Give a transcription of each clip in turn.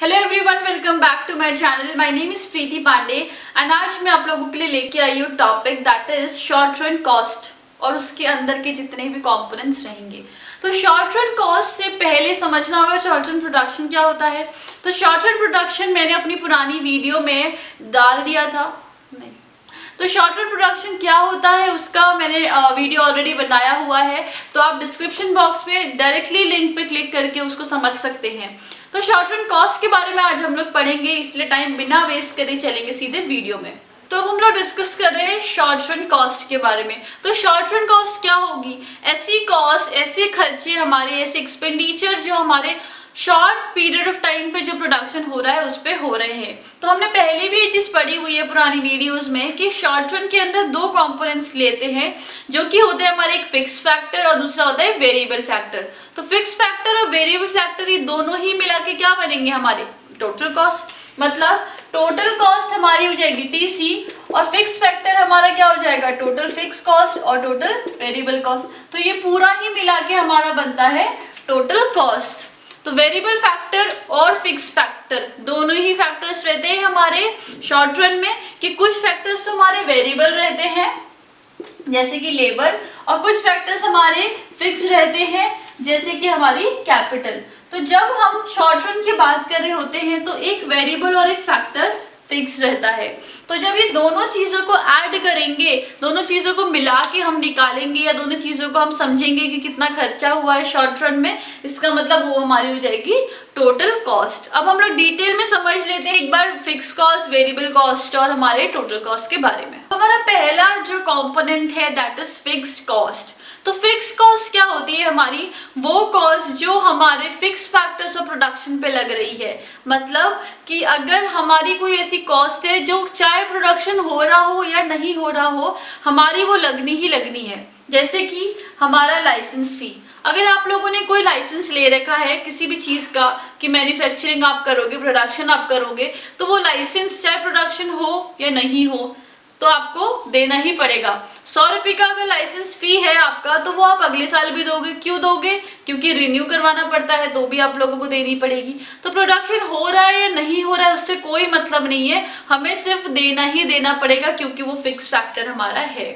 Hello everyone, welcome back to my channel. My name is Preeti Pandey and आज मैं आप लोगों के लिए लेके आई हूँ topic that is short run cost और उसके अंदर के जितने भी कंपोनेंट्स रहेंगे। तो शॉर्ट रन कॉस्ट से पहले समझना होगा शॉर्ट रन प्रोडक्शन क्या होता है। तो शॉर्ट रन प्रोडक्शन मैंने अपनी पुरानी वीडियो में डाल दिया था, नहीं तो शॉर्ट रन प्रोडक्शन क्या होता है उसका मैंने वीडियो ऑलरेडी बनाया हुआ है, तो आप डिस्क्रिप्शन बॉक्स में डायरेक्टली लिंक पे क्लिक करके उसको समझ सकते हैं। तो शॉर्ट रन कॉस्ट के बारे में आज हम लोग पढ़ेंगे, इसलिए टाइम बिना वेस्ट करे चलेंगे सीधे वीडियो में। तो अब हम लोग डिस्कस कर रहे हैं शॉर्ट रन कॉस्ट के बारे में। तो शॉर्ट रन कॉस्ट क्या होगी? ऐसी कॉस्ट, ऐसे खर्चे हमारे, ऐसे एक्सपेंडिचर जो हमारे शॉर्ट पीरियड ऑफ टाइम पे जो प्रोडक्शन हो रहा है उस पे हो रहे हैं। तो हमने पहले भी ये चीज पढ़ी हुई है पुरानी वीडियोस में कि शॉर्ट रन के अंदर दो कंपोनेंट्स लेते हैं जो कि होते हैं हमारे, एक फिक्स फैक्टर और दूसरा होता है वेरिएबल फैक्टर। तो फिक्स फैक्टर और वेरिएबल फैक्टर ये दोनों ही मिला के क्या बनेंगे हमारे? Total cost. मतलब टोटल कॉस्ट हमारी हो जाएगी टीसी और फिक्स फैक्टर हमारा क्या हो जाएगा? टोटल फिक्स कॉस्ट और टोटल वेरिएबल कॉस्ट। तो ये पूरा ही मिला के हमारा बनता है टोटल कॉस्ट। तो वेरिएबल फैक्टर और फिक्स फैक्टर दोनों ही फैक्टर्स रहते हैं हमारे शॉर्ट रन में, कि कुछ फैक्टर्स तो हमारे वेरिएबल रहते हैं जैसे कि लेबर, और कुछ फैक्टर्स हमारे फिक्स रहते हैं जैसे कि हमारी कैपिटल। तो जब हम शॉर्ट रन की बात कर रहे होते हैं तो एक वेरिएबल और एक फैक्टर फिक्स रहता है। तो जब ये दोनों चीजों को ऐड करेंगे, दोनों चीजों को मिला के हम निकालेंगे या दोनों चीजों को हम समझेंगे कि कितना खर्चा हुआ है शॉर्ट रन में, इसका मतलब वो हमारी हो जाएगी टोटल कॉस्ट। अब हम लोग डिटेल में समझ लेते हैं एक बार फिक्स कॉस्ट, वेरिएबल कॉस्ट और हमारे टोटल कॉस्ट के बारे में। हमारा पहला जो कंपोनेंट है दैट इज फिक्स्ड कॉस्ट। तो फिक्स कॉस्ट क्या होती है हमारी? वो कॉस्ट जो हमारे फिक्स फैक्टर्स ऑफ प्रोडक्शन पे लग रही है। मतलब कि अगर हमारी कोई ऐसी कॉस्ट है जो चाहे प्रोडक्शन हो रहा हो या नहीं हो रहा हो, हमारी वो लगनी ही लगनी है। जैसे कि हमारा लाइसेंस फी, अगर आप लोगों ने कोई लाइसेंस ले रखा है किसी भी चीज का कि मैन्युफैक्चरिंग आप करोगे, प्रोडक्शन आप करोगे, तो वो लाइसेंस चाहे प्रोडक्शन हो या नहीं हो तो आपको देना ही पड़ेगा। 100 रुपये का अगर लाइसेंस फी है आपका तो वो आप अगले साल भी दोगे। क्यों दोगे? क्योंकि रिन्यू करवाना पड़ता है, तो भी आप लोगों को देनी पड़ेगी। तो प्रोडक्शन हो रहा है या नहीं हो रहा है उससे कोई मतलब नहीं है, हमें सिर्फ देना ही देना पड़ेगा क्योंकि वो फिक्स फैक्टर हमारा है।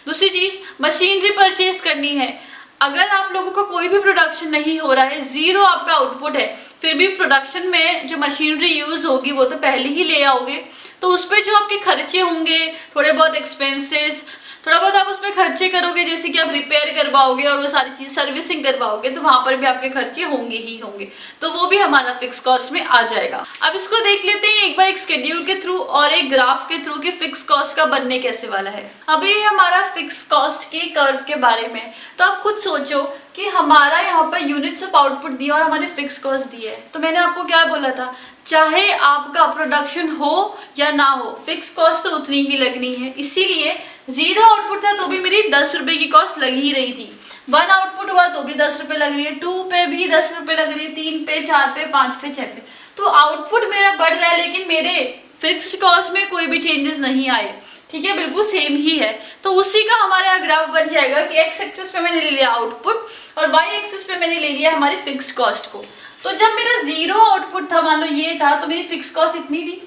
दूसरी चीज, मशीनरी परचेज करनी है। अगर आप लोगों को कोई भी प्रोडक्शन नहीं हो रहा है, जीरो आपका आउटपुट है, फिर भी प्रोडक्शन में जो मशीनरी यूज होगी वो तो पहले ही ले आओगे, तो उस पर जो आपके खर्चे होंगे, थोड़े बहुत एक्सपेंसेस, थोड़ा बहुत आप उसमें खर्चे करोगे, जैसे कि आप रिपेयर करवाओगे और वो सारी चीज सर्विसिंग करवाओगे, तो वहां पर भी आपके खर्चे होंगे ही होंगे, तो वो भी हमारा फिक्स कॉस्ट में आ जाएगा। अब इसको देख लेते हैं एक बार एक शेड्यूल के थ्रू और एक ग्राफ के थ्रू कि फिक्स कॉस्ट का बनने कैसे वाला है। अभी हमारा फिक्स कॉस्ट के कर्व के बारे में, तो आप खुद सोचो कि हमारा यहाँ पर यूनिट्स ऑफ आउटपुट दिया और हमारे फिक्स कॉस्ट दिए है। तो मैंने आपको क्या बोला था, चाहे आपका प्रोडक्शन हो या ना हो, फिक्स कॉस्ट तो उतनी ही लगनी है। इसीलिए जीरो आउटपुट था तो भी मेरी 10 रुपए की कॉस्ट लग ही रही थी, 1 आउटपुट हुआ तो भी 10 रुपए लग रही है, 2 पे भी 10 रुपए लग रही है, 3 पे, 4 पे, 5 पे, 6 पे। तो आउटपुट मेरा बढ़ रहा है लेकिन मेरे फिक्स्ड कॉस्ट में कोई भी चेंजेस नहीं आए, ठीक है, बिल्कुल सेम ही है। तो उसी का हमारे यहाँ ग्राफ बन जाएगा कि एक्स एक्सिस पे मैंने ले लिया आउटपुट और वाई एक्सिस पे मैंने ले लिया हमारी फिक्स्ड कॉस्ट को। तो जब मेरा जीरो आउटपुट था, मान लो ये था, तो मेरी फिक्स कॉस्ट इतनी थी।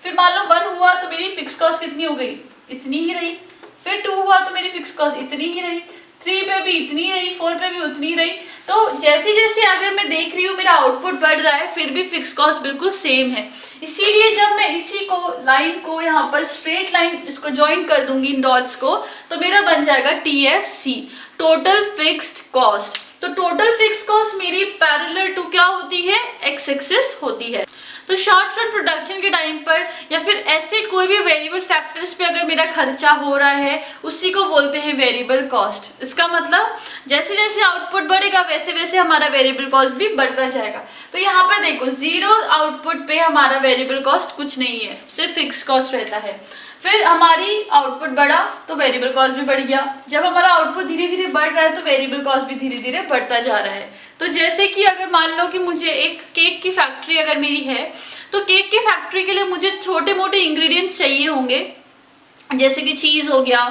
फिर मान लो 1 हुआ तो मेरी फिक्स कॉस्ट कितनी हो गई? इतनी ही रही। फिर 2 हुआ तो मेरी फिक्स कॉस्ट इतनी ही रही, 3 पे भी इतनी रही, 4 पे भी उतनी रही। तो जैसे जैसे अगर मैं देख रही हूँ मेरा आउटपुट बढ़ रहा है, फिर भी फिक्स कॉस्ट बिल्कुल सेम है। इसीलिए जब मैं इसी को लाइन को यहाँ पर स्ट्रेट लाइन इसको ज्वाइन कर दूंगी इन डॉट्स को, तो मेरा बन जाएगा TFC, टोटल फिक्स्ड कॉस्ट। तो टोटल फिक्स कॉस्ट मेरी पैरेलल टू क्या होती है? एक्स एक्सिस होती है। तो शॉर्ट रन प्रोडक्शन के टाइम पर या फिर ऐसे कोई भी वेरिएबल फैक्टर्स पे अगर मेरा खर्चा हो रहा है, उसी को बोलते हैं वेरिएबल कॉस्ट। इसका मतलब जैसे जैसे आउटपुट बढ़ेगा वैसे वैसे हमारा वेरिएबल कॉस्ट भी बढ़ता जाएगा। तो यहाँ पर देखो, जीरो आउटपुट पे हमारा वेरिएबल कॉस्ट कुछ नहीं है, सिर्फ फिक्स कॉस्ट रहता है। फिर हमारी आउटपुट बढ़ा तो वेरिएबल कॉस्ट भी बढ़ गया। जब हमारा आउटपुट धीरे धीरे बढ़ रहा है तो वेरिएबल कॉस्ट भी धीरे धीरे बढ़ता जा रहा है। तो जैसे कि अगर मान लो कि मुझे एक केक की फैक्ट्री अगर मेरी है, तो केक की फैक्ट्री के लिए मुझे छोटे मोटे इंग्रेडिएंट्स चाहिए होंगे, जैसे कि चीज़ हो गया,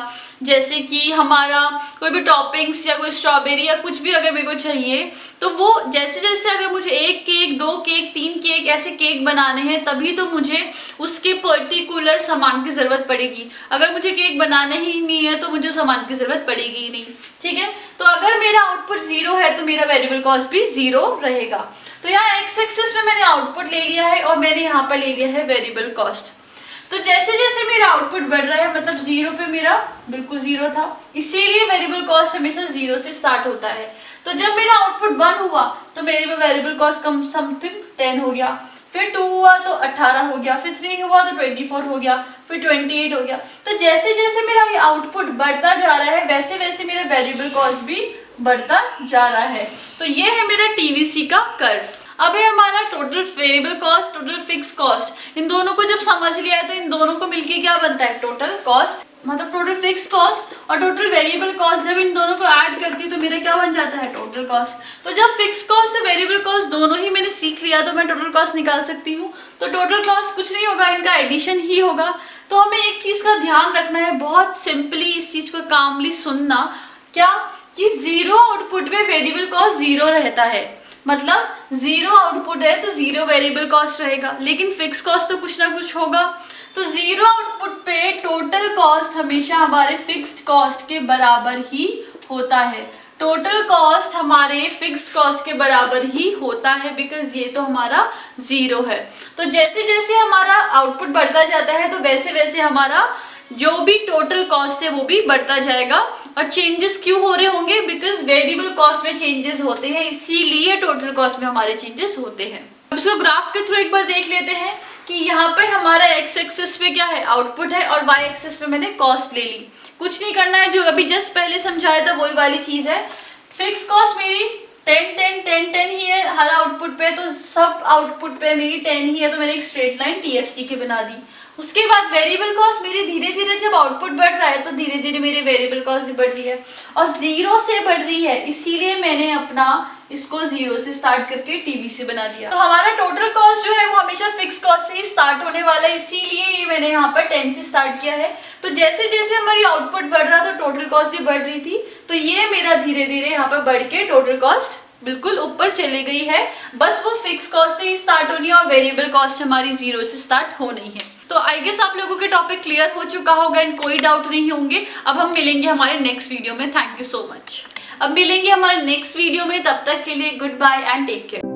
जैसे कि हमारा कोई भी टॉपिंग्स या कोई स्ट्रॉबेरी या कुछ भी अगर मेरे को चाहिए, तो वो जैसे जैसे अगर मुझे 1 केक, 2 केक, 3 केक ऐसे केक बनाने हैं, तभी तो मुझे उसके पर्टिकुलर सामान की ज़रूरत पड़ेगी। अगर मुझे केक बनाना ही नहीं है तो मुझे सामान की ज़रूरत पड़ेगी ही नहीं, ठीक है। तो अगर मेरा आउटपुट 0 है तो मेरा वेरिएबल कॉस्ट भी 0 रहेगा। तो यहाँ एक्स एक्सिस में मैंने आउटपुट ले लिया है और मैंने यहाँ पर ले लिया है वेरिएबल कॉस्ट। तो जैसे जैसे मेरा आउटपुट बढ़ रहा है, मतलब 0 पे मेरा बिल्कुल 0 था, इसीलिए वेरिएबल कॉस्ट हमेशा 0 से स्टार्ट होता है। तो जब मेरा आउटपुट 1 हुआ तो मेरे वेरिएबल कॉस्ट कम समथिंग 10 हो गया, फिर 2 हुआ तो 18 हो गया, फिर 3 हुआ तो 24 हो गया, फिर 28 हो गया। तो जैसे जैसे मेरा ये आउटपुट बढ़ता जा रहा है वैसे वैसे मेरा वेरिएबल कॉस्ट भी बढ़ता जा रहा है। तो ये है मेरा टीवीसी का कर्व। अब है हमारा total variable cost, total fix cost. इन दोनों को जब समझ लिया है तो इन दोनों को मिलके क्या बनता है, टोटल कॉस्ट, मतलब टोटल फिक्स कॉस्ट और टोटल वेरिएबल कॉस्ट। जब इन दोनों को ऐड करती हूँ तो मेरा क्या बन जाता है, टोटल कॉस्ट। तो जब फिक्स कॉस्ट और वेरिएबल कॉस्ट दोनों ही मैंने सीख लिया तो मैं टोटल कॉस्ट निकाल सकती हूँ। तो टोटल कॉस्ट कुछ नहीं होगा, इनका एडिशन ही होगा। तो हमें एक चीज का ध्यान रखना है, बहुत सिंपली इस चीज को कामली सुनना, क्या कि 0 आउटपुट में वेरिएबल कॉस्ट 0 रहता है, मतलब 0 आउटपुट है तो 0 वेरिएबल कॉस्ट रहेगा, लेकिन फिक्स कॉस्ट तो कुछ ना कुछ होगा। तो 0 आउटपुट पे टोटल कॉस्ट हमेशा हमारे फिक्स्ड कॉस्ट के बराबर ही होता है। टोटल कॉस्ट हमारे फिक्स्ड कॉस्ट के बराबर ही होता है, बिकॉज ये तो हमारा 0 है। तो जैसे जैसे हमारा आउटपुट बढ़ता जाता है तो वैसे वैसे हमारा जो भी टोटल कॉस्ट है वो भी बढ़ता जाएगा। और चेंजेस क्यों हो रहे होंगे, बिकॉज वेरिएबल कॉस्ट में चेंजेस होते हैं, इसीलिए टोटल कॉस्ट में हमारे चेंजेस होते हैं। अब इसको ग्राफ के थ्रू एक बार देख लेते हैं कि यहाँ पर हमारा एक्स एक्सिस पे क्या है, आउटपुट है, और वाई एक्सिस पे मैंने कॉस्ट ले ली। कुछ नहीं करना है, जो अभी जस्ट पहले समझाया था वही वाली चीज है। फिक्स कॉस्ट मेरी 10 ही है हर आउटपुट पे, तो सब आउटपुट पे मेरी 10 ही है, तो मैंने एक स्ट्रेट लाइन टीएफसी के बना दी। उसके बाद वेरिएबल कॉस्ट मेरी धीरे धीरे जब आउटपुट बढ़ रहा है तो धीरे धीरे मेरे वेरिएबल कॉस्ट भी बढ़ रही है और 0 से बढ़ रही है, इसीलिए मैंने अपना इसको 0 से स्टार्ट करके टीवीसी बना दिया। तो हमारा टोटल कॉस्ट जो है वो हमेशा फिक्स कॉस्ट से ही स्टार्ट होने वाला है, इसीलिए ये मैंने यहाँ पर 10 से स्टार्ट किया है। तो जैसे जैसे हमारी आउटपुट बढ़ रहा था टोटल कॉस्ट भी बढ़ रही थी, तो ये मेरा धीरे धीरे यहाँ पर बढ़ के टोटल कॉस्ट बिल्कुल ऊपर चली गई है। बस वो फिक्स कॉस्ट से ही स्टार्ट होनी है और वेरिएबल कॉस्ट हमारी 0 से स्टार्ट होनी है। तो आई गेस आप लोगों के टॉपिक क्लियर हो चुका होगा, इन कोई डाउट नहीं होंगे। अब हम मिलेंगे हमारे नेक्स्ट वीडियो में। Thank you so much. अब मिलेंगे हमारे नेक्स्ट वीडियो में, तब तक के लिए good bye and take care.